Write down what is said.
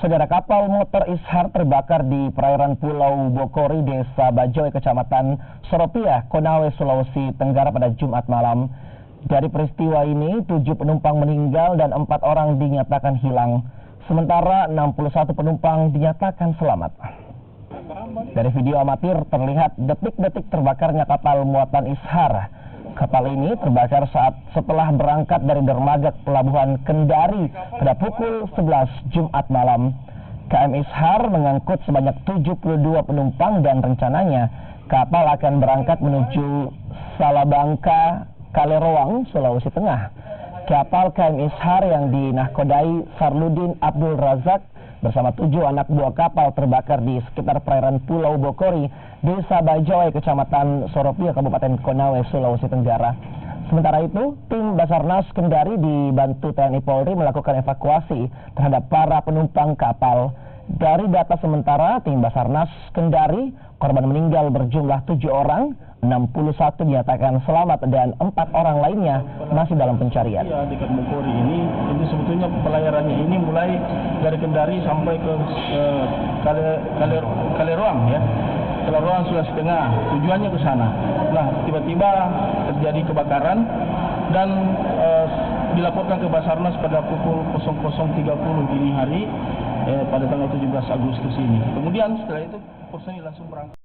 Saudara, kapal motor Ishar terbakar di perairan Pulau Bokori, Desa Bajoy, Kecamatan Soropia, Konawe, Sulawesi Tenggara pada Jumat malam. Dari peristiwa ini, 7 penumpang meninggal dan 4 orang dinyatakan hilang. Sementara 61 penumpang dinyatakan selamat. Dari video amatir terlihat detik-detik terbakarnya kapal muatan Ishar. Kapal ini terbakar setelah berangkat dari dermaga Pelabuhan Kendari pada pukul 11 Jumat malam. KM Ishar mengangkut sebanyak 72 penumpang dan rencananya kapal akan berangkat menuju Salabangka, Kaleroang, Sulawesi Tengah. Kapal KM Ishar yang dinahkodai Sarludin Abdul Razak bersama 7 anak buah kapal terbakar di sekitar perairan Pulau Bokori, Desa Bajoy, Kecamatan Soropia, Kabupaten Konawe, Sulawesi Tenggara. Sementara itu, tim Basarnas Kendari dibantu TNI Polri melakukan evakuasi terhadap para penumpang kapal. Dari data sementara, tim Basarnas Kendari, korban meninggal berjumlah 7 orang, 61 dinyatakan selamat dan 4 orang lainnya masih dalam pencarian. Ya, dekat Bokori ini sebetulnya pelayarannya ini mulai dari Kendari sampai ke Kaleroang ya. Kaleroang Sulawesi Tengah, tujuannya ke sana. Nah, tiba-tiba terjadi kebakaran dan dilaporkan ke Basarnas pada pukul 00.30 dini hari pada tanggal 17 Agustus ini. Kemudian setelah itu personil langsung berangkat.